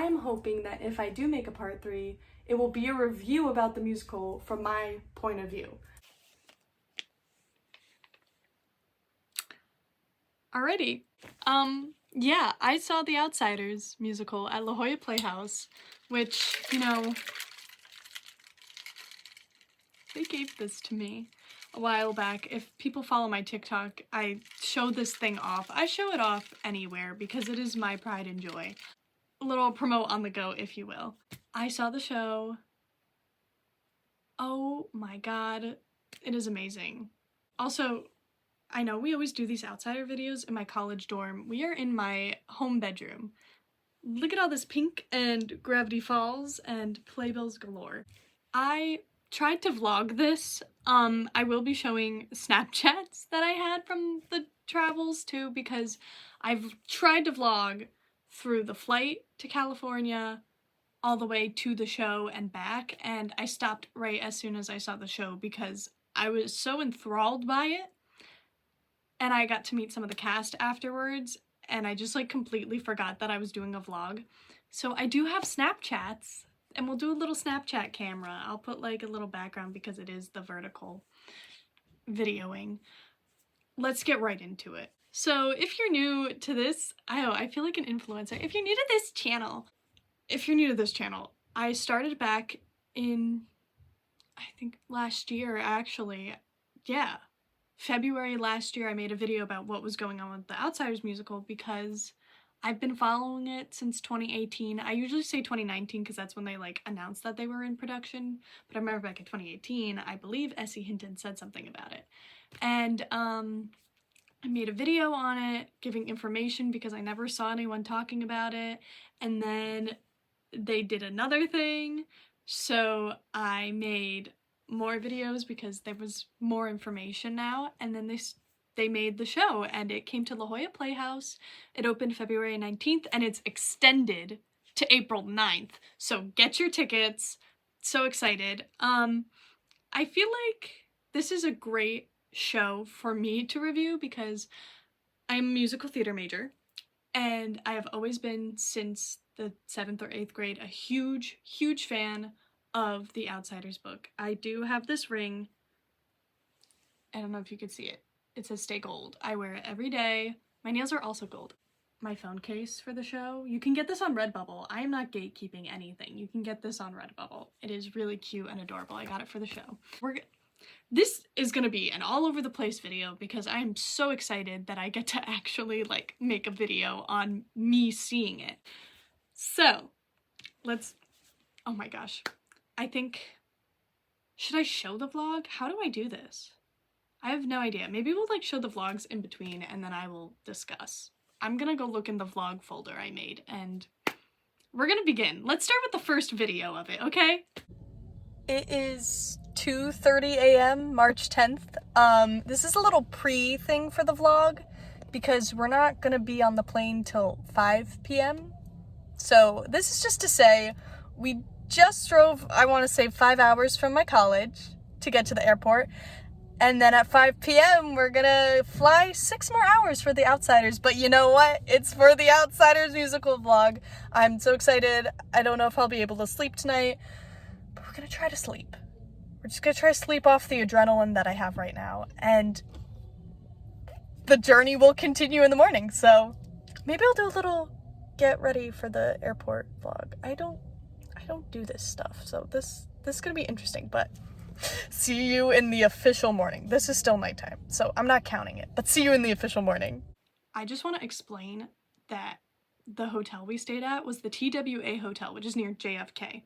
I'm hoping that if I do make a part 3, it will be a review about the musical from my point of view. Alrighty. Yeah, I saw The Outsiders musical at La Jolla Playhouse, which, you know, they gave this to me a while back. If people follow my TikTok, I show this thing off. I show it off anywhere because it is my pride and joy. A little promote on the go, if you will. I saw the show. Oh my god, it is amazing. Also, I know we always do these outsider videos in my college dorm. We are in my home bedroom. Look at all this pink and Gravity Falls and playbills galore. I tried to vlog this. I will be showing Snapchats that I had from the travels too, because I've tried to vlog through the flight to California all the way to the show and back, and I stopped right as soon as I saw the show because I was so enthralled by it. And I got to meet some of the cast afterwards, and I just like completely forgot that I was doing a vlog. So I do have Snapchats, and we'll do a little Snapchat camera. I'll put like a little background because it is the vertical videoing. Let's get right into it. So if you're new to this, I feel like an influencer. If you're new to this channel, I started back in, I think last year actually. Yeah. February last year, I made a video about what was going on with the Outsiders musical because I've been following it since 2018. I usually say 2019 because that's when they like announced that they were in production, but I remember back in 2018, I believe Essie Hinton said something about it. And I made a video on it giving information because I never saw anyone talking about it, and then they did another thing, so I made more videos because there was more information now, and then they made the show and it came to La Jolla Playhouse. It opened February 19th and it's extended to April 9th, so get your tickets. So excited. I feel like this is a great show for me to review because I'm a musical theater major and I have always been, since the 7th or 8th grade, a huge fan of the Outsiders book. I do have this ring. I don't know if you could see it. It says stay gold. I wear it every day. My nails are also gold. My phone case for the show, you can get this on Redbubble. I am not gatekeeping anything. You can get this on Redbubble. It is really cute and adorable. I got it for the show. This is gonna be an all over the place video because I'm so excited that I get to actually like make a video on me seeing it. So let's, oh my gosh. I think, should I show the vlog? How do I do this? I have no idea. Maybe we'll like show the vlogs in between and then I will discuss. I'm gonna go look in the vlog folder I made and we're gonna begin. Let's start with the first video of it, okay? It is 2:30 a.m. March 10th. This is a little pre-thing for the vlog because we're not gonna be on the plane till 5 p.m. So this is just to say we just drove, I want to say 5 hours from my college to get to the airport, and then at 5 p.m. we're gonna fly 6 more hours for the Outsiders. But you know what? It's for the Outsiders musical vlog. I'm so excited. I don't know if I'll be able to sleep tonight, but we're gonna try to sleep. We're just gonna try to sleep off the adrenaline that I have right now, and the journey will continue in the morning. So maybe I'll do a little get ready for the airport vlog. I don't do this stuff, so this is gonna be interesting, but see you in the official morning. This is still nighttime, so I'm not counting it, but see you in the official morning. I just want to explain that the hotel we stayed at was the TWA Hotel, which is near JFK.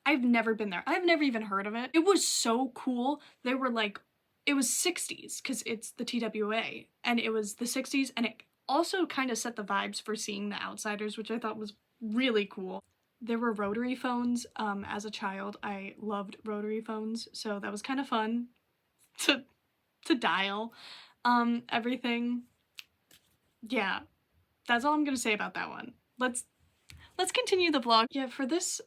I've never been there. I've never even heard of it. It was so cool. They were like, it was 60s because it's the TWA, and it was the 60s, and it also kind of set the vibes for seeing the Outsiders, which I thought was really cool. There were rotary phones. As a child, I loved rotary phones, so that was kind of fun to dial everything. Yeah, that's all I'm gonna say about that one. Let's continue the vlog. Yeah, for this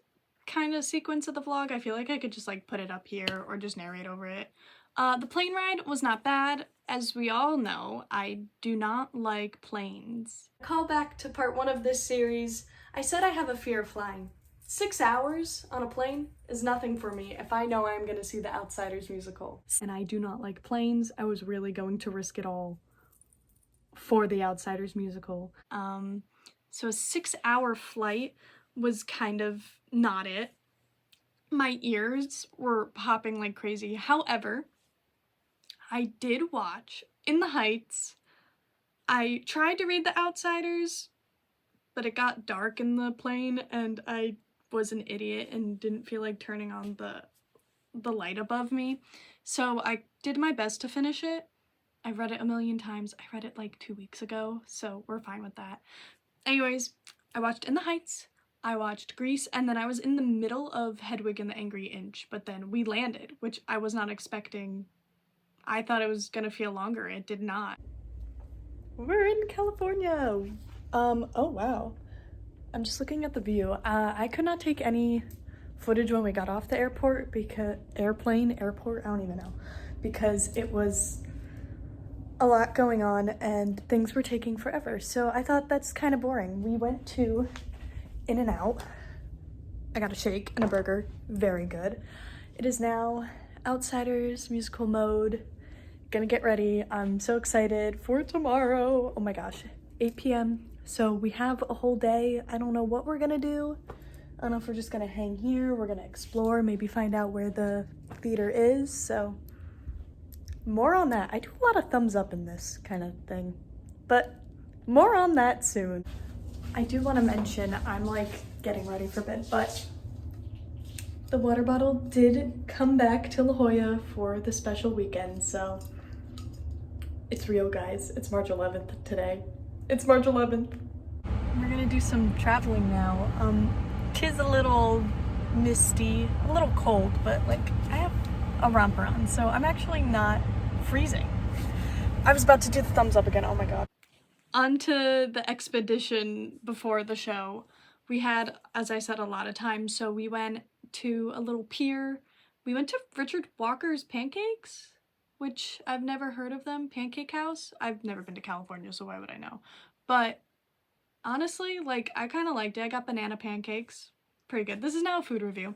kind of sequence of the vlog, I feel like I could just like put it up here or just narrate over it. The plane ride was not bad. As we all know, I do not like planes. Call back to part 1 of this series. I said I have a fear of flying. 6 hours on a plane is nothing for me if I know I'm gonna see the Outsiders musical. And I do not like planes. I was really going to risk it all for the Outsiders musical. So a 6-hour flight was kind of not it. My ears were popping like crazy. However, I did watch In the Heights. I tried to read The Outsiders, but it got dark in the plane and I was an idiot and didn't feel like turning on the light above me. So I did my best to finish it. I've read it a million times. I read it like 2 weeks ago, so we're fine with that. Anyways, I watched In the Heights, I watched Grease, and then I was in the middle of Hedwig and the Angry Inch, but then we landed, which I was not expecting. I thought it was gonna feel longer. It did not. We're in California. Oh wow. I'm just looking at the view. I could not take any footage when we got off the airport because I don't even know, because it was a lot going on and things were taking forever. So I thought that's kind of boring. We went to In-N-Out. I got a shake and a burger. Very good. It is now Outsiders musical mode. Gonna get ready. I'm so excited for tomorrow. Oh my gosh, 8 p.m. So we have a whole day. I don't know what we're gonna do. I don't know if we're just gonna hang here, we're gonna explore, maybe find out where the theater is. So more on that. I do a lot of thumbs up in this kind of thing, but more on that soon. I do want to mention I'm like getting ready for bed, but the water bottle did come back to La Jolla for the special weekend, so it's real, guys. It's March 11th today. It's March 11th. We're gonna do some traveling now. Tis a little misty, a little cold, but like I have a romper on, so I'm actually not freezing. I was about to do the thumbs up again. Oh my god. On to the expedition before the show. We had, as I said, a lot of time, so we went to a little pier. We went to Richard Walker's Pancakes, which I've never heard of them. Pancake House. I've never been to California, so why would I know? But honestly, like, I kind of liked it. I got banana pancakes. Pretty good. This is now a food review.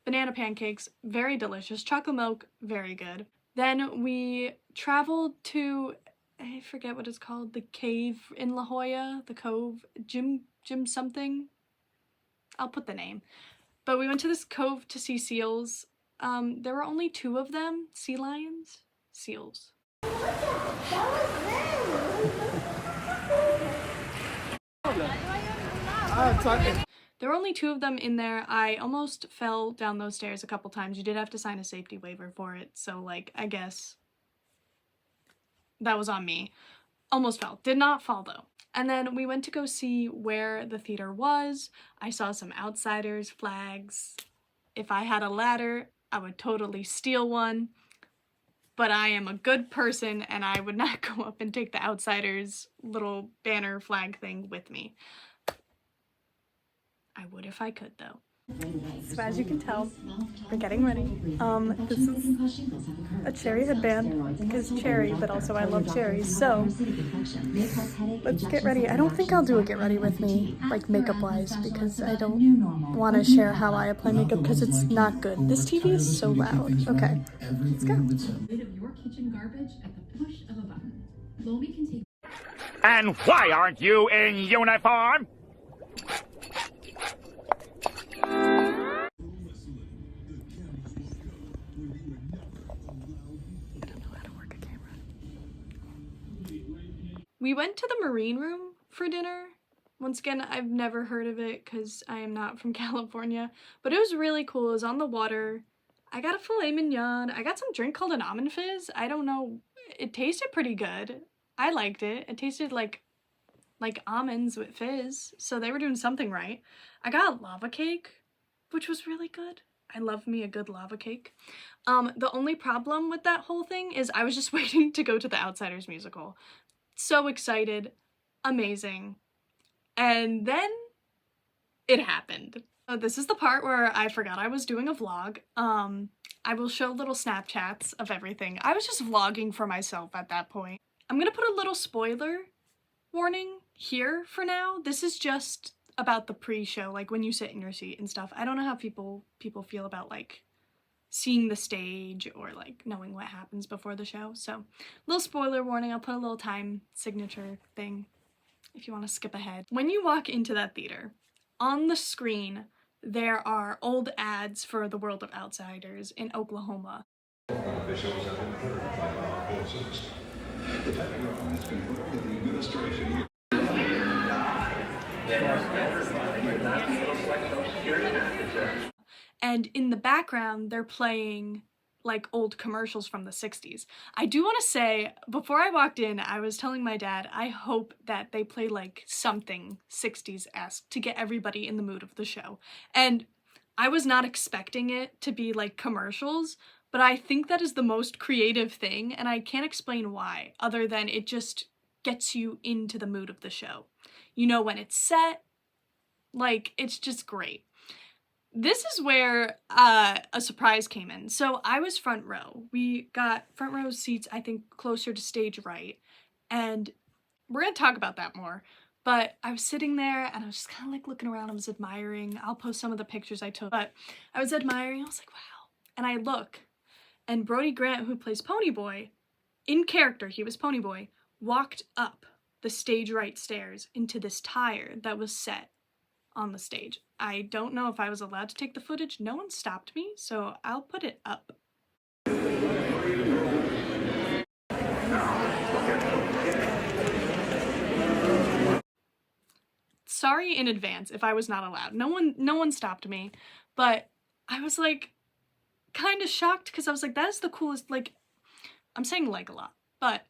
Banana pancakes, very delicious. Chocolate milk, very good. Then we traveled to, I forget what it's called, the cave in La Jolla, the cove, Jim something. I'll put the name. But we went to this cove to see seals. There were only 2 of them. Sea lions? Seals. There were only 2 of them in there. I almost fell down those stairs a couple times. You did have to sign a safety waiver for it, so like, I guess that was on me. Almost fell. Did not fall though. And then we went to go see where the theater was. I saw some Outsiders flags. If I had a ladder, I would totally steal one. But I am a good person and I would not go up and take the Outsiders little banner flag thing with me. I would if I could though. So as you can tell, we're getting ready. This is a cherry headband because cherry, but also I love cherries. So let's get ready. I don't think I'll do a get ready with me, like makeup wise, because I don't want to share how I apply makeup because it's not good. This TV is so loud. Okay, let's go. And why aren't you in uniform? We went to the Marine Room for dinner. Once again, I've never heard of it because I am not from California, but it was really cool. It was on the water. I got a filet mignon. I got some drink called an almond fizz. I don't know. It tasted pretty good. I liked it. It tasted like almonds with fizz, so they were doing something right. I got a lava cake, which was really good. I love me a good lava cake. The only problem with that whole thing is I was just waiting to go to the Outsiders musical. So excited, amazing, and then it happened. So this is the part where I forgot I was doing a vlog. I will show little Snapchats of everything. I was just vlogging for myself at that point. I'm gonna put a little spoiler warning here for now. This is just about the pre-show, like when you sit in your seat and stuff. I don't know how people feel about like seeing the stage or like knowing what happens before the show. So, little spoiler warning. I'll put a little time signature thing if you want to skip ahead. When you walk into that theater, on the screen there are old ads for the World of Outsiders in Oklahoma. And in the background, they're playing like old commercials from the 60s. I do want to say, before I walked in, I was telling my dad, I hope that they play like something 60s-esque to get everybody in the mood of the show. And I was not expecting it to be like commercials, but I think that is the most creative thing, and I can't explain why, other than it just gets you into the mood of the show. You know when it's set, like, it's just great. This is where a surprise came in. So I was front row. We got front row seats, I think, closer to stage right. And we're gonna talk about that more. But I was sitting there and I was just kind of like looking around. I was admiring. I'll post some of the pictures I took. But I was admiring. I was like, wow. And I look. And Brody Grant, who plays Ponyboy, in character, he was Ponyboy, walked up the stage right stairs into this tire that was set on the stage. I don't know if I was allowed to take the footage. No one stopped me, so I'll put it up. Sorry in advance if I was not allowed. No one stopped me, but I was like kind of shocked because I was like, that is the coolest, like, I'm saying like a lot, but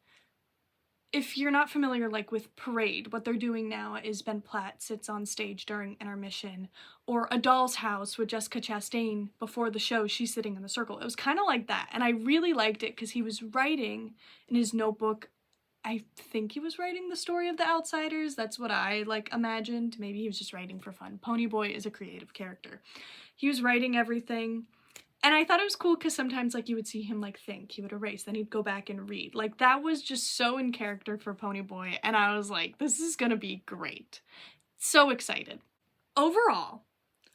if you're not familiar like with Parade, what they're doing now is Ben Platt sits on stage during intermission, or A Doll's House with Jessica Chastain before the show, she's sitting in the circle. It was kind of like that, and I really liked it because he was writing in his notebook. I think he was writing the story of the Outsiders. That's what I like imagined. Maybe he was just writing for fun. Ponyboy is a creative character. He was writing everything. And I thought it was cool because sometimes like you would see him like think, he would erase, then he'd go back and read. Like that was just so in character for Ponyboy, and I was like, this is gonna be great. So excited. Overall,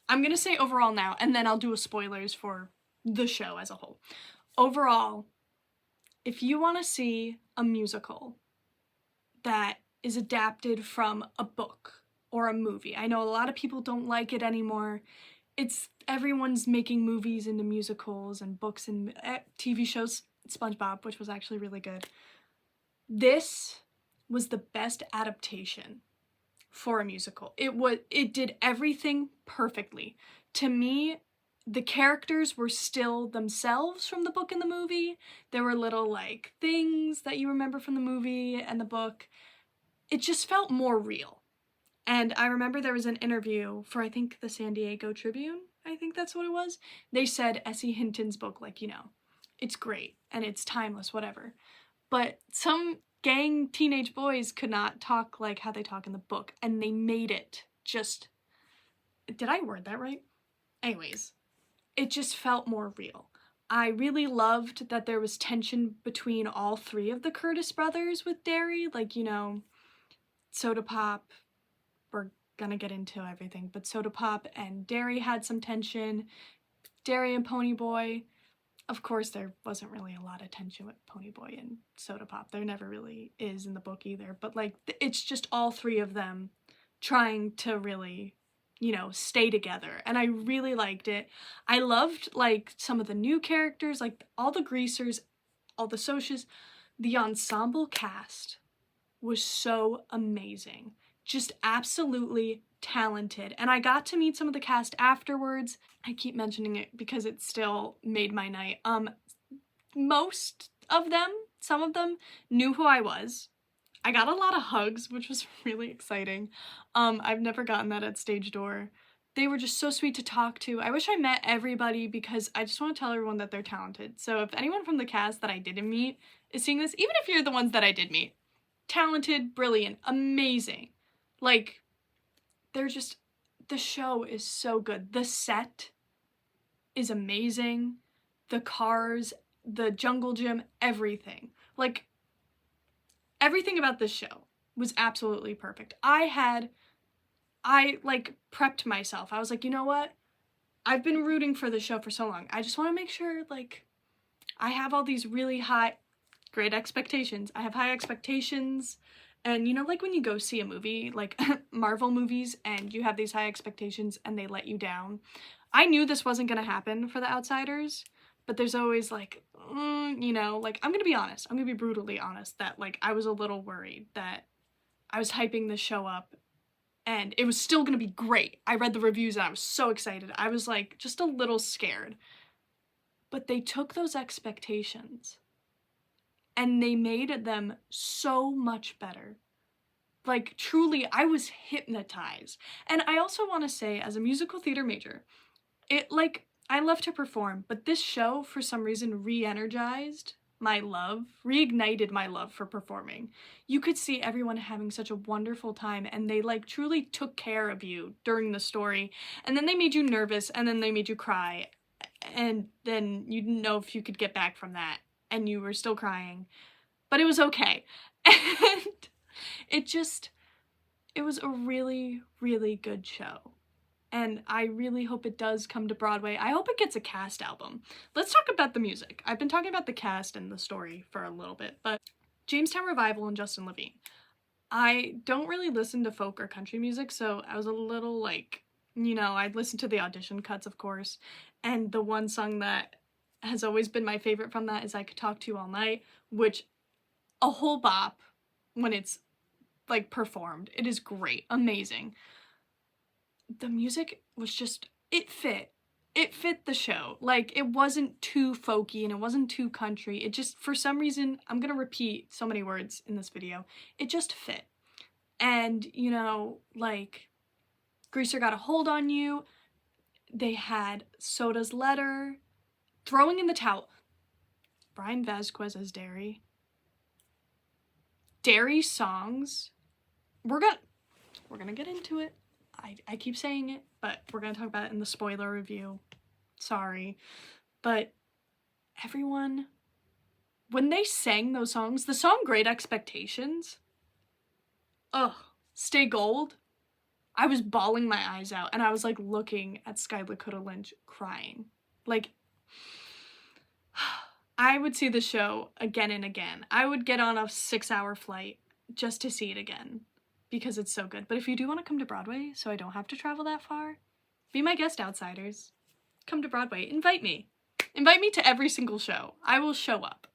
I'm gonna say overall now, and then I'll do a spoilers for the show as a whole. Overall, if you want to see a musical that is adapted from a book or a movie, I know a lot of people don't like it anymore. Everyone's making movies into musicals and books and TV shows. SpongeBob, which was actually really good. This was the best adaptation for a musical. It did everything perfectly. To me, the characters were still themselves from the book and the movie. There were little like things that you remember from the movie and the book. It just felt more real. And I remember there was an interview for, I think, the San Diego Tribune. I think that's what it was. They said S.E. Hinton's book, like, you know, it's great and it's timeless, whatever. But some gang teenage boys could not talk like how they talk in the book, and they made it just... Did I word that right? Anyways, it just felt more real. I really loved that there was tension between all three of the Curtis brothers with Derry. Like, you know, Soda Pop... We're gonna get into everything, but Soda Pop and Derry had some tension. Derry and Ponyboy, of course, there wasn't really a lot of tension with Ponyboy and Soda Pop. There never really is in the book either, but like it's just all three of them trying to really, you know, stay together, and I really liked it. I loved like some of the new characters, like all the greasers, all the socias. The ensemble cast was so amazing. Just absolutely talented. And I got to meet some of the cast afterwards. I keep mentioning it because it still made my night. Most of them, some of them, knew who I was. I got a lot of hugs, which was really exciting. I've never gotten that at Stage Door. They were just so sweet to talk to. I wish I met everybody because I just want to tell everyone that they're talented. So if anyone from the cast that I didn't meet is seeing this, even if you're the ones that I did meet, talented, brilliant, amazing. Like, they're just, the show is so good. The set is amazing. the cars, the jungle gym, everything. Like, everything about this show was absolutely perfect. I like prepped myself. I was like, you know what? I've been rooting for the show for so long. I just want to make sure, like, I have all these really great expectations. I have high expectations. And you know, like when you go see a movie, like Marvel movies, and you have these high expectations and they let you down. I knew this wasn't going to happen for The Outsiders, but there's always like, you know, like, I'm going to be honest. I'm going to be brutally honest that, like, I was a little worried that I was hyping the show up and it was still going to be great. I read the reviews and I was so excited. I was like just a little scared. But they took those expectations and they made them so much better. Like, truly, I was hypnotized. And I also want to say, as a musical theater major, I love to perform, but this show, for some reason, re-energized my love, reignited my love for performing. You could see everyone having such a wonderful time, and they, like, truly took care of you during the story, and then they made you nervous, and then they made you cry, and then you didn't know if you could get back from that, and you were still crying, but it was okay. And it was a really, really good show. And I really hope it does come to Broadway. I hope it gets a cast album. Let's talk about the music. I've been talking about the cast and the story for a little bit, but Jamestown Revival and Justin Levine. I don't really listen to folk or country music, so I was a little like, you know, I'd listen to the audition cuts, of course, and the one song that has always been my favorite from that is I Could Talk to You All Night, which, a whole bop when it's, like, performed. It is great. Amazing. The music was just, it fit the show. Like, it wasn't too folky and it wasn't too country. It just, for some reason, I'm gonna repeat so many words in this video, it just fit. And, you know, like, Greaser Got a Hold on You, they had Soda's Letter, Throwing in the Towel, Brian Vasquez as Derry. Derry's songs, we're gonna get into it. I keep saying it, but we're gonna talk about it in the spoiler review. Sorry. But everyone, when they sang those songs, the song Great Expectations, Stay Gold, I was bawling my eyes out and I was like looking at Sky Lakota Lynch crying. Like, I would see the show again and again. I would get on a 6-hour flight just to see it again because it's so good. But if you do want to come to Broadway, so I don't have to travel that far, be my guest, Outsiders. Come to Broadway. Invite me. Invite me to every single show. I will show up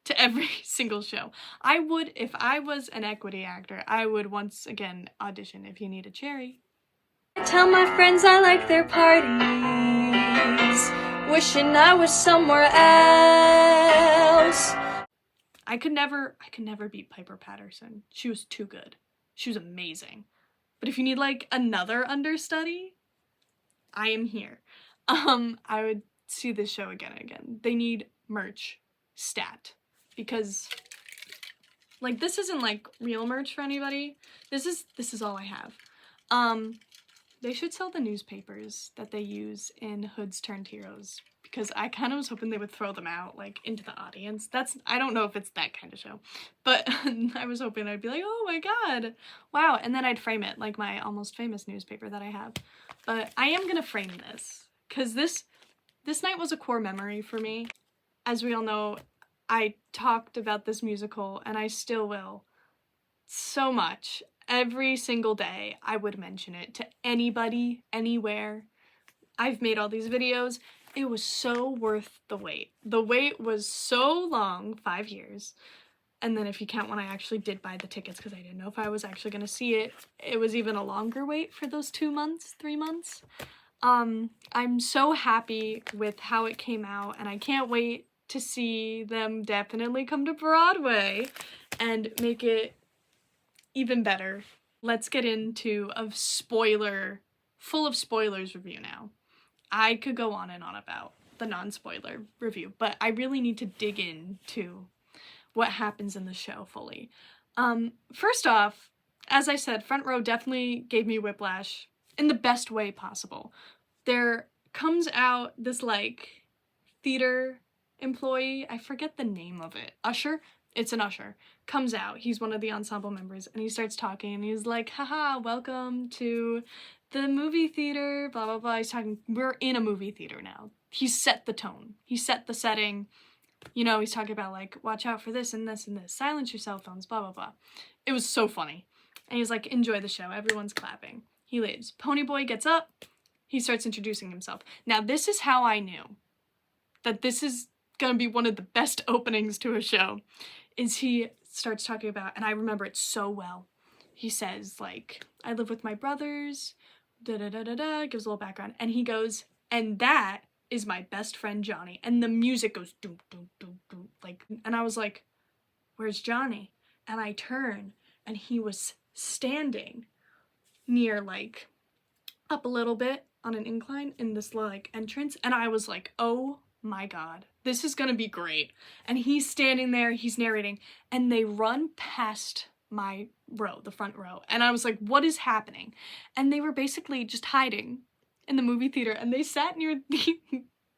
to every single show. I would, if I was an equity actor, I would once again audition If You Need a Cherry. I tell my friends I like their parties, wishing I was somewhere else. I could never beat Piper Patterson. She was too good. She was amazing. But if you need like another understudy, I am here. I would see this show again and again. They need merch stat because like this isn't like real merch for anybody. This is all I have. They should sell the newspapers that they use in Hoods Turned Heroes because I kind of was hoping they would throw them out like into the audience. I don't know if it's that kind of show, but I was hoping I'd be like, oh my god, wow, and then I'd frame it like my Almost Famous newspaper that I have. But I am gonna frame this because this night was a core memory for me. As we all know, I talked about this musical and I still will so much. Every single day I would mention it to anybody, anywhere. I've made all these videos. It was so worth the wait. The wait was so long, 5 years. And then if you count when I actually did buy the tickets because I didn't know if I was actually going to see it, it was even a longer wait for those 2 months, 3 months. I'm so happy with how it came out and I can't wait to see them definitely come to Broadway and make it even better. Let's get into a full of spoilers review now. I could go on and on about the non-spoiler review, but I really need to dig into what happens in the show fully. First off, as I said, Front Row definitely gave me whiplash in the best way possible. There comes out this like theater employee, I forget the name of it, usher? It's an usher, comes out. He's one of the ensemble members, and he starts talking, and he's like, haha, welcome to the movie theater, blah, blah, blah. He's talking, we're in a movie theater now. He set the tone. He set the setting. You know, he's talking about, like, watch out for this and this and this. Silence your cell phones, blah, blah, blah. It was so funny. And he's like, enjoy the show. Everyone's clapping. He leaves. Ponyboy gets up. He starts introducing himself. Now, this is how I knew that this is gonna be one of the best openings to a show, is he starts talking about, and I remember it so well, he says, like, I live with my brothers, da-da-da-da-da, gives a little background, and he goes, and that is my best friend Johnny, and the music goes doom, doom, doom, doom, like, and I was like, where's Johnny? And I turn, and he was standing near, like, up a little bit on an incline in this, like, entrance, and I was like, oh my god, this is gonna be great. And he's standing there, he's narrating, and they run past my row, the front row, and I was like, what is happening? And they were basically just hiding in the movie theater, and they sat near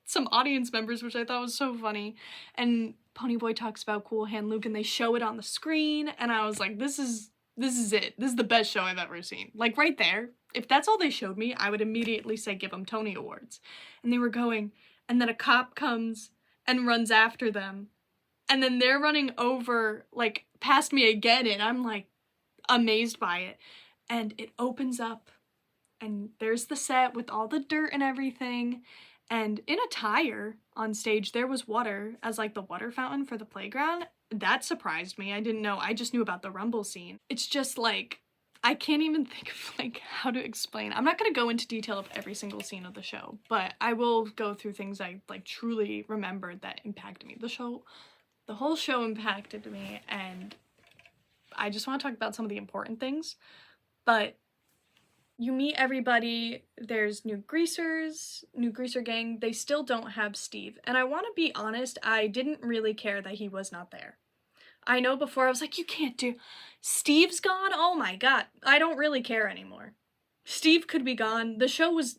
some audience members, which I thought was so funny. And Ponyboy talks about Cool Hand Luke, and they show it on the screen, and I was like, this is it. This is the best show I've ever seen. Like, right there, if that's all they showed me, I would immediately say give them Tony Awards. And they were going, and then a cop comes and runs after them, and then they're running over, like, past me again, and I'm, like, amazed by it. And it opens up, and there's the set with all the dirt and everything, and in a tire on stage, there was water as, like, the water fountain for the playground. That surprised me. I didn't know. I just knew about the Rumble scene. It's just, like, I can't even think of, like, how to explain. I'm not gonna go into detail of every single scene of the show, but I will go through things I, like, truly remembered that impacted me. The whole show impacted me, and I just want to talk about some of the important things. But you meet everybody, there's new Greaser gang, they still don't have Steve. And I want to be honest, I didn't really care that he was not there. I know before I was like, you can't do, Steve's gone? Oh my god, I don't really care anymore. Steve could be gone. The show was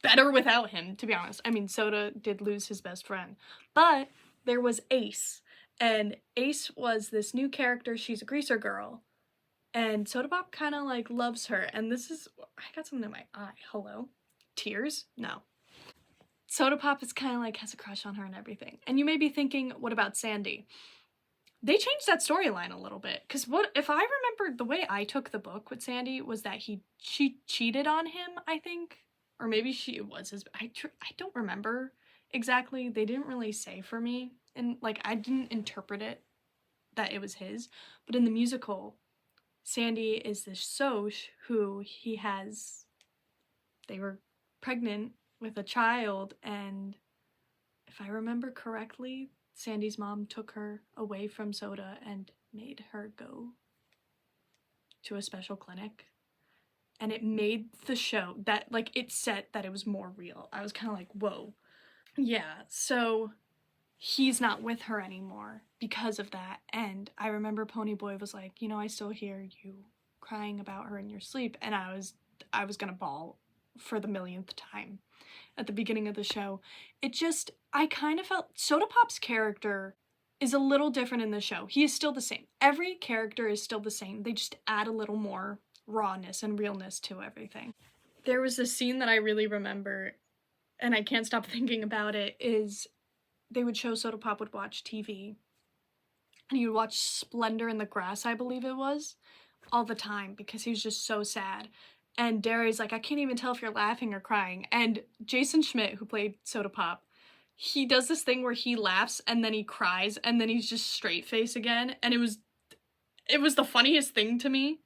better without him, to be honest. I mean, Soda did lose his best friend, but there was Ace, and Ace was this new character. She's a Greaser girl, and Soda Pop kind of, like, loves her, and this is, I got something in my eye, hello? Tears? No. Soda Pop is kind of, like, has a crush on her and everything, and you may be thinking, what about Sandy? They changed that storyline a little bit, because what if I remember, the way I took the book with Sandy was that she cheated on him, I think, or maybe it was his, I don't remember exactly. They didn't really say for me, and, like, I didn't interpret it that it was his, but in the musical, Sandy is this Soch who they were pregnant with a child, and if I remember correctly, Sandy's mom took her away from Soda and made her go to a special clinic. And it made the show that, like, it set that it was more real. I was kind of like, whoa. Yeah, so he's not with her anymore because of that. And I remember Ponyboy was like, you know, I still hear you crying about her in your sleep. And I was gonna bawl for the millionth time at the beginning of the show. I kind of felt Soda Pop's character is a little different in the show. He is still the same. Every character is still the same. They just add a little more rawness and realness to everything. There was a scene that I really remember, and I can't stop thinking about it, is they would show Soda Pop would watch TV, and he would watch Splendor in the Grass, I believe it was, all the time, because he was just so sad. And Derry's like, I can't even tell if you're laughing or crying. And Jason Schmidt, who played Soda Pop, he does this thing where he laughs and then he cries and then he's just straight face again. And it was the funniest thing to me.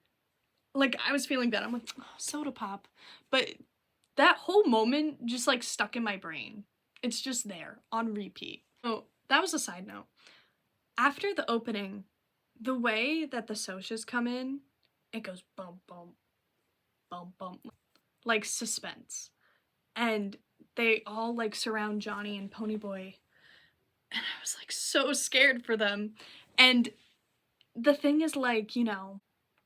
Like, I was feeling bad. I'm like, oh, Soda Pop. But that whole moment just, like, stuck in my brain. It's just there on repeat. Oh, that was a side note. After the opening, the way that the Soches come in, it goes bum, bum, bum, bum, like suspense. And they all, like, surround Johnny and Ponyboy. And I was, like, so scared for them. And the thing is, like, you know,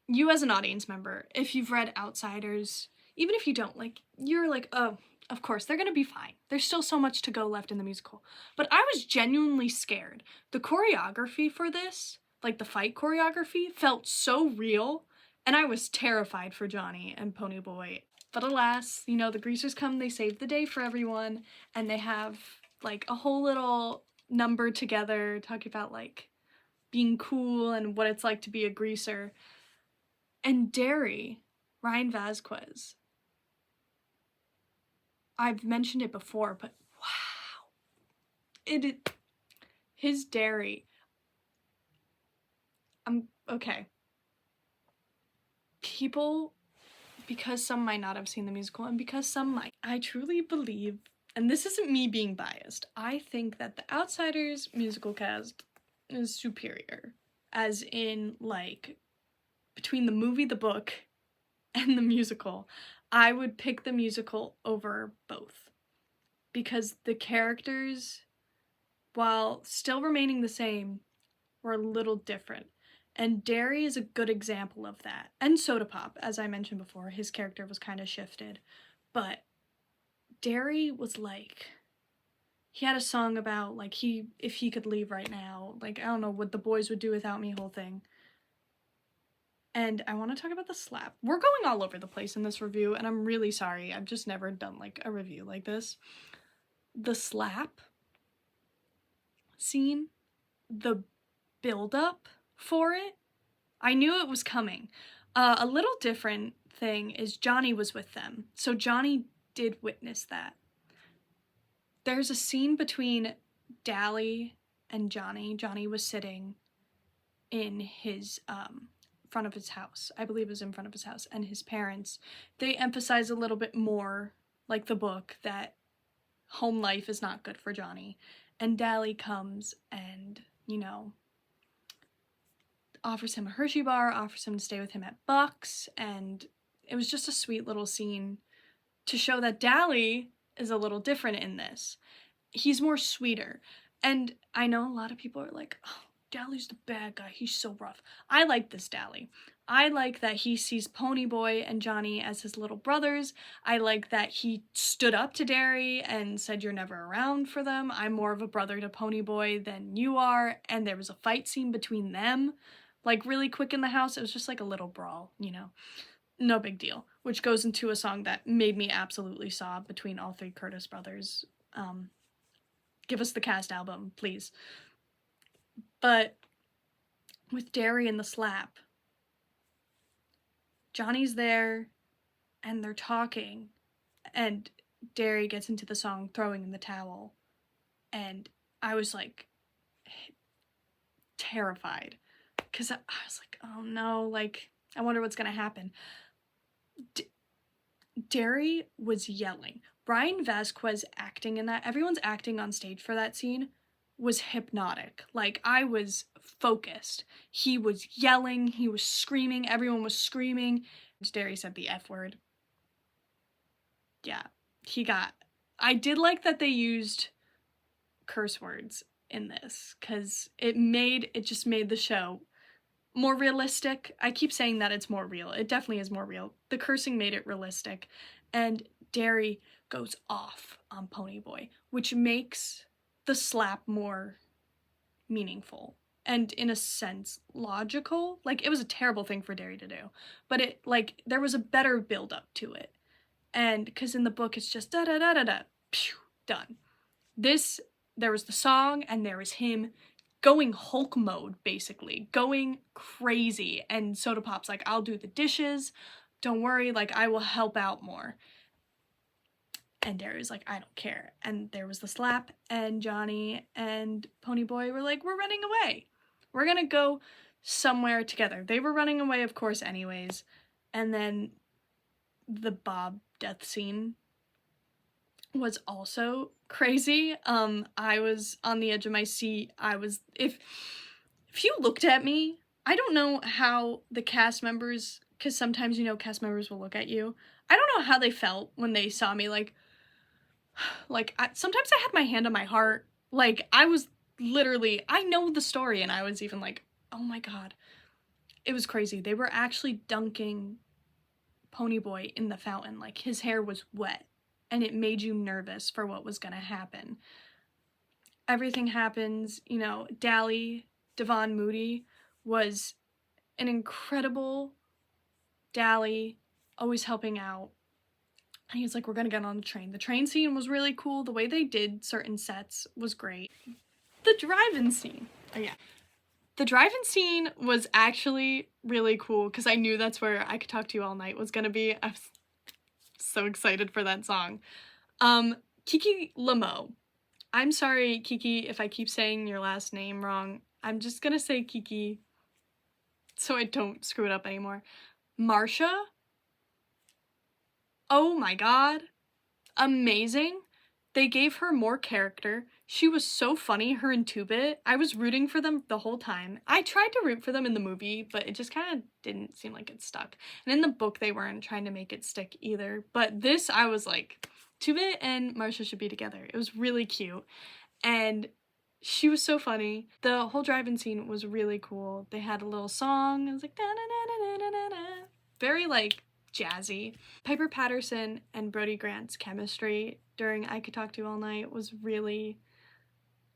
you as an audience member, if you've read Outsiders, even if you don't, like, you're like, oh, of course, they're gonna be fine. There's still so much to go left in the musical. But I was genuinely scared. The choreography for this, like the fight choreography, felt so real, and I was terrified for Johnny and Ponyboy. But alas, you know, the Greasers come, they save the day for everyone, and they have like a whole little number together talking about like being cool and what it's like to be a greaser. And Derry, Ryan Vasquez, I've mentioned it before, but wow, his Derry. Okay. People, because some might not have seen the musical and because some might, I truly believe, and this isn't me being biased, I think that The Outsiders musical cast is superior. As in, like, between the movie, the book, and the musical, I would pick the musical over both. Because the characters, while still remaining the same, were a little different. And Derry is a good example of that. And Soda Pop, as I mentioned before, his character was kind of shifted. But Derry was like, he had a song about like if he could leave right now, like I don't know what the boys would do without me whole thing. And I want to talk about the slap. We're going all over the place in this review, and I'm really sorry. I've just never done like a review like this. The slap scene, the build-up for it, I knew it was coming. A little different thing is Johnny was with them, so Johnny did witness that. There's a scene between Dally and Johnny. Johnny was sitting in his front of his house. I believe it was in front of his house, and his parents, they emphasize a little bit more, like the book, that home life is not good for Johnny. And Dally comes and, you know, offers him a Hershey bar, offers him to stay with him at Buck's, and it was just a sweet little scene to show that Dally is a little different in this. He's more sweeter. And I know a lot of people are like, oh, Dally's the bad guy, he's so rough. I like this Dally. I like that he sees Ponyboy and Johnny as his little brothers. I like that he stood up to Derry and said you're never around for them. I'm more of a brother to Ponyboy than you are. And there was a fight scene between them, like really quick in the house. It was just like a little brawl, you know. No big deal. Which goes into a song that made me absolutely sob between all three Curtis brothers. Give us the cast album, please. But with Derry and the slap, Johnny's there and they're talking, and Derry gets into the song Throwing in the Towel, and I was like terrified because I was like, oh no, like I wonder what's gonna happen. Derry was yelling. Brian Vasquez acting in that, everyone's acting on stage for that scene was hypnotic. Like, I was focused. He was yelling, he was screaming, everyone was screaming. Derry said the F word. Yeah, I did like that they used curse words in this, because it just made the show more realistic. I keep saying that it's more real. It definitely is more real. The cursing made it realistic. And Derry goes off on Ponyboy, which makes the slap more meaningful and, in a sense, logical. Like, it was a terrible thing for Derry to do, but it, like, there was a better build up to it. And because in the book it's just da da da da da, pew, done. There was the song, and there was him going Hulk mode, basically, going crazy. And Soda Pop's like, I'll do the dishes, don't worry, like, I will help out more. And Derry's like, I don't care. And there was the slap, and Johnny and Ponyboy were like, we're running away. We're gonna go somewhere together. They were running away, of course, anyways. And then the Bob death scene was also crazy. I was on the edge of my seat. If you looked at me, I don't know how the cast members, because sometimes, you know, cast members will look at you. I don't know how they felt when they saw me, sometimes I had my hand on my heart. Like, I was literally, I know the story, and I was even like, oh my god. It was crazy. They were actually dunking Ponyboy in the fountain. Like, his hair was wet. and it made you nervous for what was gonna happen. Everything happens, you know, Devon Moody was an incredible Dally, always helping out. And he was like, we're gonna get on the train. The train scene was really cool. The way they did certain sets was great. The drive-in scene. Oh yeah. The drive-in scene was actually really cool because I knew that's where I Could Talk to You All Night was gonna be. I was so excited for that song. Kiki Lamo. I'm sorry, Kiki, if I keep saying your last name wrong. I'm just gonna say Kiki so I don't screw it up anymore. Marsha. Oh my god. Amazing. They gave her more character. She was so funny, her and Two-Bit. I was rooting for them the whole time. I tried to root for them in the movie, but it just kind of didn't seem like it stuck. And in the book, they weren't trying to make it stick either. But this, I was like, Two-Bit and Marsha should be together. It was really cute. And she was so funny. The whole drive-in scene was really cool. They had a little song. It was like, da-na-na-na-na-na-na. Very, like, jazzy. Piper Patterson and Brody Grant's chemistry during I Could Talk to You All Night was really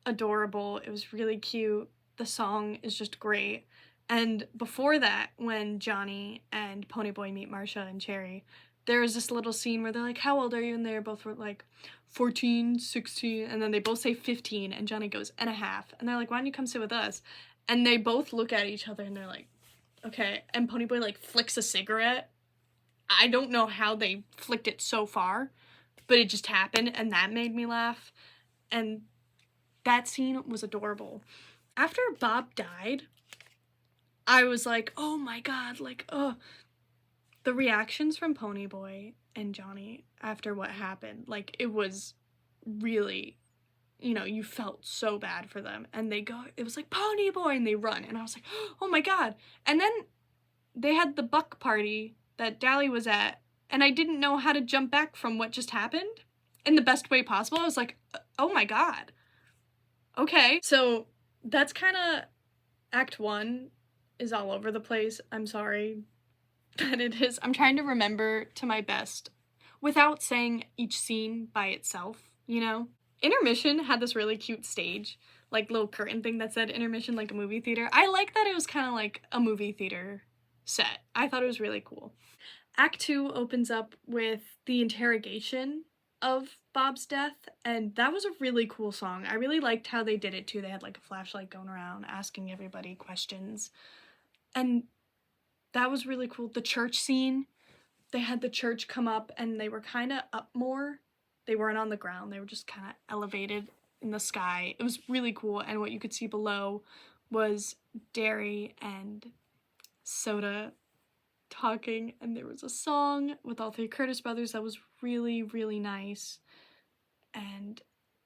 adorable. It was really cute. The song is just great. And before that, when Johnny and Ponyboy meet Marsha and Cherry, there was this little scene where they're like, how old are you? And they're both like 14, 16, and then they both say 15, and Johnny goes, and a half. And they're like, why don't you come sit with us? And they both look at each other and they're like, okay. And Ponyboy like flicks a cigarette. I don't know how they flicked it so far, but it just happened, and that made me laugh. And that scene was adorable. After Bob died, I was like, oh my god, like, ugh. The reactions from Ponyboy and Johnny after what happened, like, it was really, you know, you felt so bad for them. And they go, it was like, Ponyboy, and they run. And I was like, oh my god. And then they had the buck party that Dally was at, and I didn't know how to jump back from what just happened in the best way possible. I was like, oh my god. Okay, so that's kind of Act 1 is all over the place. I'm sorry that it is. I'm trying to remember to my best without saying each scene by itself, you know? Intermission had this really cute stage, like little curtain thing that said intermission like a movie theater. I like that it was kind of like a movie theater set. I thought it was really cool. Act 2 opens up with the interrogation of Bob's death, and that was a really cool song. I really liked how they did it too. They had like a flashlight going around asking everybody questions, and that was really cool. The church scene, they had the church come up and they were kind of up more. They weren't on the ground, they were just kind of elevated in the sky. It was really cool, and what you could see below was Derry and Soda talking, and there was a song with all three Curtis brothers that was really, really nice, and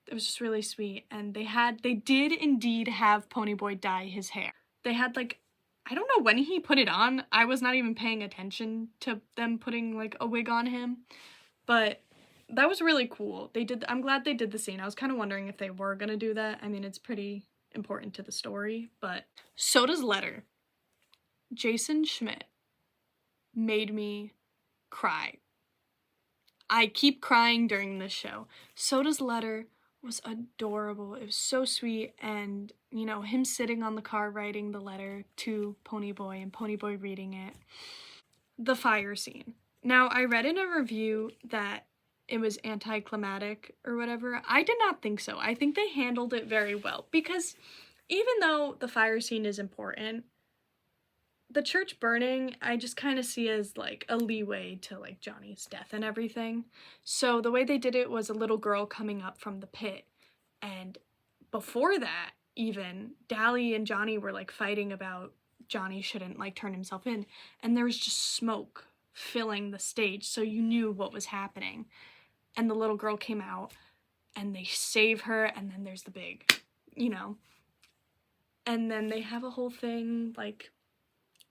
it was just really sweet. And they did indeed have Ponyboy dye his hair. They had like, I don't know when he put it on. I was not even paying attention to them putting like a wig on him, but that was really cool. I'm glad they did the scene. I was kind of wondering if they were gonna do that. I mean, it's pretty important to the story, but Soda's letter. Jason Schmidt made me cry. I keep crying during this show. Soda's letter was adorable. It was so sweet, and, you know, him sitting on the car writing the letter to Ponyboy and Ponyboy reading it. The fire scene. Now, I read in a review that it was anticlimactic or whatever. I did not think so. I think they handled it very well, because even though the fire scene is important, the church burning, I just kind of see as like a leeway to like Johnny's death and everything. So the way they did it was a little girl coming up from the pit. And before that, even, Dally and Johnny were like fighting about Johnny shouldn't like turn himself in. And there was just smoke filling the stage, so you knew what was happening. And the little girl came out and they save her, and then there's the big, you know. And then they have a whole thing, like,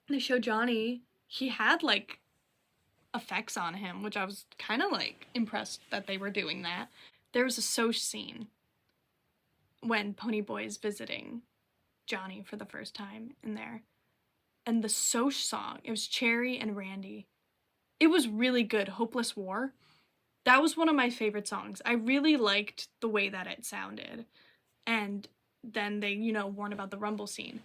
they show Johnny, he had like effects on him, which I was kind of like impressed that they were doing that. There was a Soch scene when Ponyboy is visiting Johnny for the first time in there. And the Soch song, it was Cherry and Randy. It was really good. Hopeless War. That was one of my favorite songs. I really liked the way that it sounded. And then they, warn about the Rumble scene.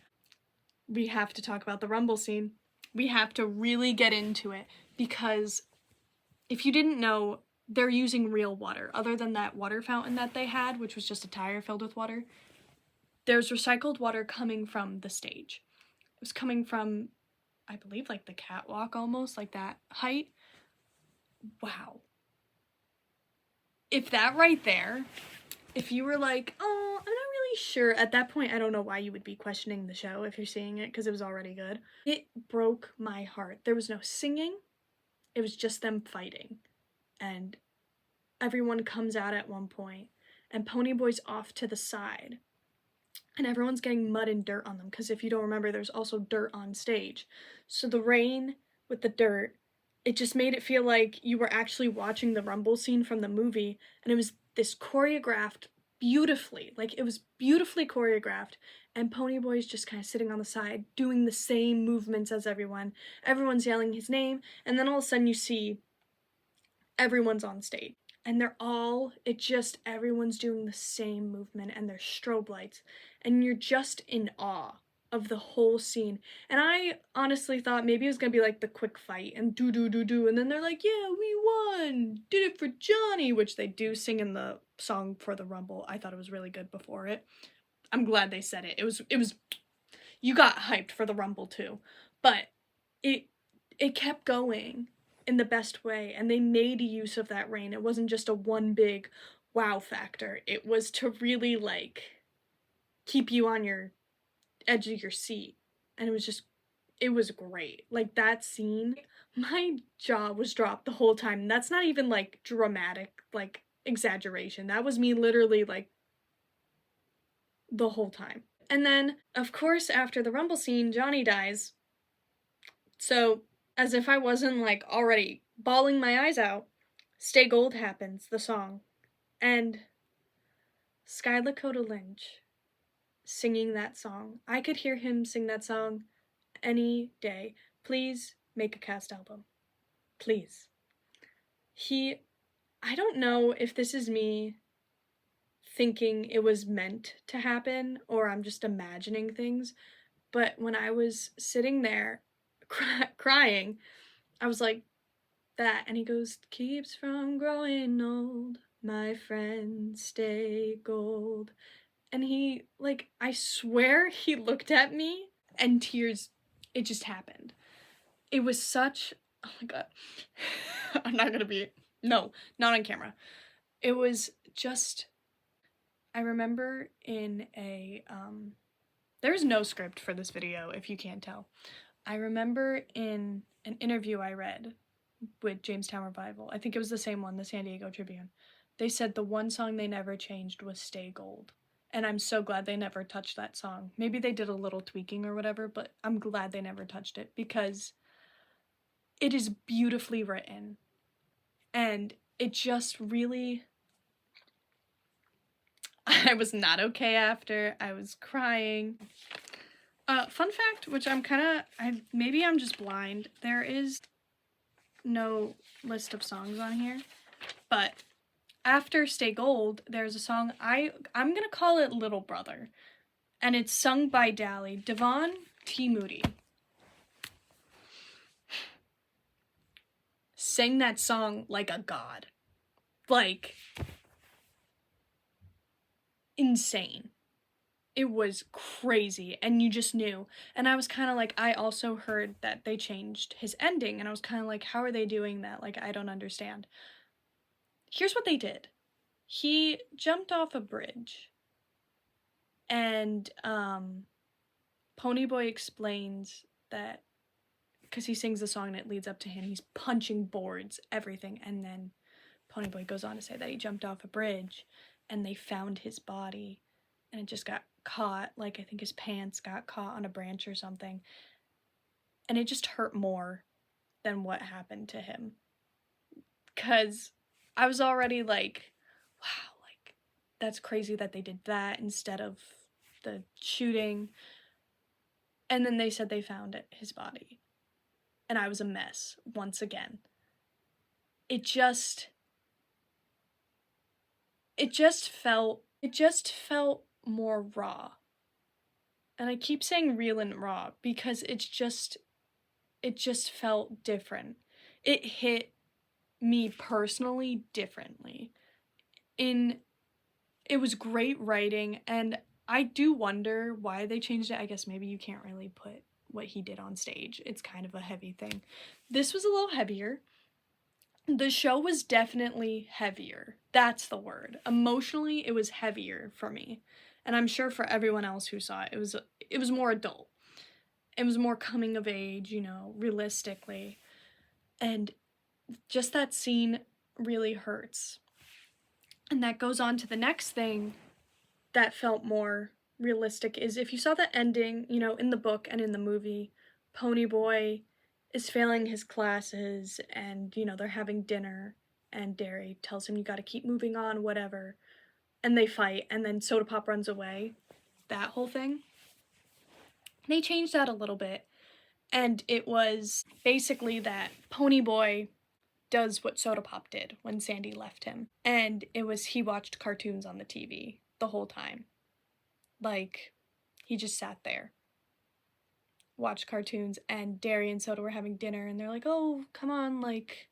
We have to talk about the Rumble scene. We have to really get into it, because if you didn't know, they're using real water. Other than that water fountain that they had, which was just a tire filled with water, there's recycled water coming from the stage. It was coming from, I believe, like the catwalk almost, like that height. Wow. If that right there, if you were like, oh, I'm not really sure, at that point, I don't know why you would be questioning the show if you're seeing it, because it was already good. It broke my heart. There was no singing. It was just them fighting. And everyone comes out at one point, and Ponyboy's off to the side. And everyone's getting mud and dirt on them, because if you don't remember, there's also dirt on stage. So the rain with the dirt, it just made it feel like you were actually watching the Rumble scene from the movie, and it was this choreographed beautifully. Like, it was beautifully choreographed, and Ponyboy's just kind of sitting on the side, doing the same movements as everyone. Everyone's yelling his name, and then all of a sudden you see everyone's on stage. And everyone's doing the same movement, and there's strobe lights, and you're just in awe of the whole scene. And I honestly thought maybe it was gonna be like the quick fight and do do do do, and then they're like, yeah, we won, did it for Johnny, which they do sing in the song for the Rumble. I thought it was really good before it. I'm glad they said it. It was you got hyped for the Rumble too, but it kept going in the best way, and they made use of that rain. It wasn't just a one big wow factor. It was to really like keep you on your edge of your seat, and it was great. Like, that scene, my jaw was dropped the whole time. And that's not even like dramatic, like exaggeration. That was me literally like the whole time. And then, of course, after the Rumble scene, Johnny dies. So, as if I wasn't like already bawling my eyes out, Stay Gold happens, the song. And Sky Lakota Lynch singing that song. I could hear him sing that song any day. Please make a cast album. Please. I don't know if this is me thinking it was meant to happen or I'm just imagining things, but when I was sitting there crying, I was like, that, and he goes, keeps from growing old, my friend, stay gold. And he, like, I swear he looked at me and tears, it just happened. It was such, oh my god, I'm not gonna be, no, not on camera. It was just, I remember in there's no script for this video, if you can't tell. I remember in an interview I read with Jamestown Revival, I think it was the same one, the San Diego Tribune, they said the one song they never changed was Stay Gold. And I'm so glad they never touched that song. Maybe they did a little tweaking or whatever, but I'm glad they never touched it, because it is beautifully written. And it just really, I was not okay after. I was crying. Fun fact, which maybe I'm just blind. There is no list of songs on here, but after Stay Gold, there's a song, I'm gonna call it Little Brother, and it's sung by Devon T. Moody. Sang that song like a god. Like, insane. It was crazy, and you just knew. And I was kind of like, I also heard that they changed his ending, and I was kind of like, how are they doing that? Like, I don't understand. Here's what they did. He jumped off a bridge, and Ponyboy explains that, because he sings the song and it leads up to him, he's punching boards, everything, and then Ponyboy goes on to say that he jumped off a bridge, and they found his body, and it just got caught, like I think his pants got caught on a branch or something, and it just hurt more than what happened to him, because I was already like, wow, like, that's crazy that they did that instead of the shooting. And then they said they found his body, and I was a mess once again. It just, it just felt more raw. And I keep saying real and raw because it just felt different. It hit me personally differently. It was great writing, and I do wonder why they changed it. I guess maybe you can't really put what he did on stage. It's kind of a heavy thing. This was a little heavier. The show was definitely heavier. That's the word. Emotionally, it was heavier for me. And I'm sure for everyone else who saw it, it was more adult. It was more coming of age, you know, realistically. And just that scene really hurts. And that goes on to the next thing that felt more realistic is if you saw the ending, you know, in the book and in the movie, Ponyboy is failing his classes and, you know, they're having dinner and Derry tells him you gotta keep moving on, whatever. And they fight and then Soda Pop runs away. That whole thing. They changed that a little bit. And it was basically that Ponyboy does what Soda Pop did when Sandy left him. And it was he watched cartoons on the TV the whole time. Like, he just sat there, watched cartoons, and Derry and Soda were having dinner, and they're like, oh, come on, like,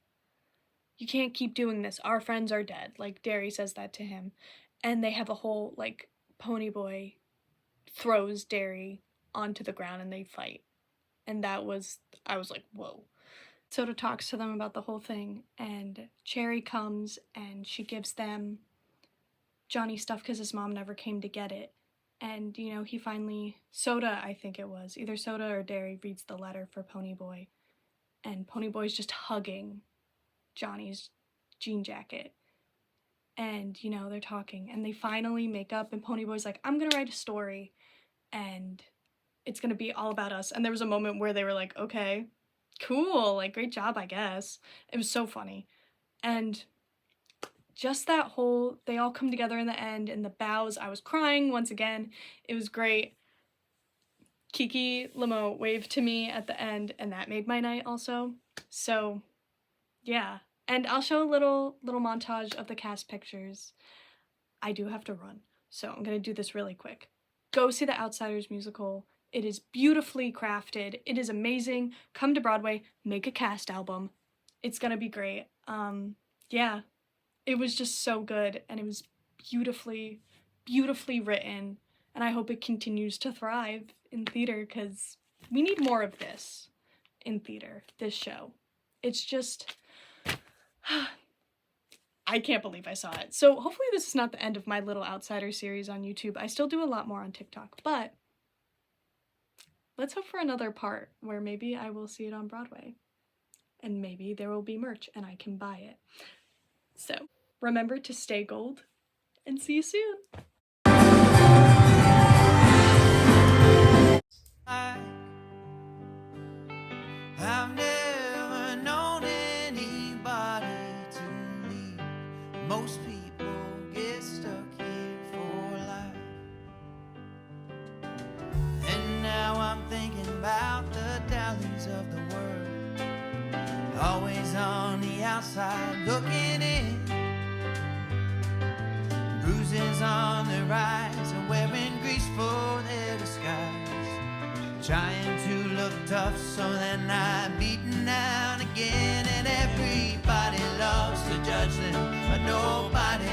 you can't keep doing this. Our friends are dead. Like, Derry says that to him. And they have a whole, like, Ponyboy throws Derry onto the ground, and they fight. And I was like, whoa. Soda talks to them about the whole thing, and Cherry comes, and she gives them Johnny stuff because his mom never came to get it. And, you know, he finally, Soda, I think it was, either Soda or Derry reads the letter for Ponyboy. And Ponyboy's just hugging Johnny's jean jacket. And, you know, they're talking. And they finally make up, and Ponyboy's like, I'm gonna write a story. And it's gonna be all about us. And there was a moment where they were like, okay, cool, like, great job, I guess. It was so funny. And just that whole, they all come together in the end, and the bows, I was crying once again. It was great. Kiki Lamo waved to me at the end, and that made my night also. So, yeah. And I'll show a little montage of the cast pictures. I do have to run, so I'm gonna do this really quick. Go see The Outsiders musical. It is beautifully crafted. It is amazing. Come to Broadway, make a cast album. It's gonna be great. Yeah. It was just so good, and it was beautifully, beautifully written, and I hope it continues to thrive in theater, because we need more of this in theater, this show. It's just, I can't believe I saw it. So hopefully this is not the end of my little Outsider series on YouTube. I still do a lot more on TikTok, but let's hope for another part where maybe I will see it on Broadway, and maybe there will be merch and I can buy it. So, remember to stay gold, and see you soon! I've never known anybody to leave. Most people get stuck here for life. And now I'm thinking about the Dallies of the world. Always on the outside looking in. Bruises on their eyes and wearing grease for their disguise. Trying to look tough so they're not beaten down again. And everybody loves to judge them, but nobody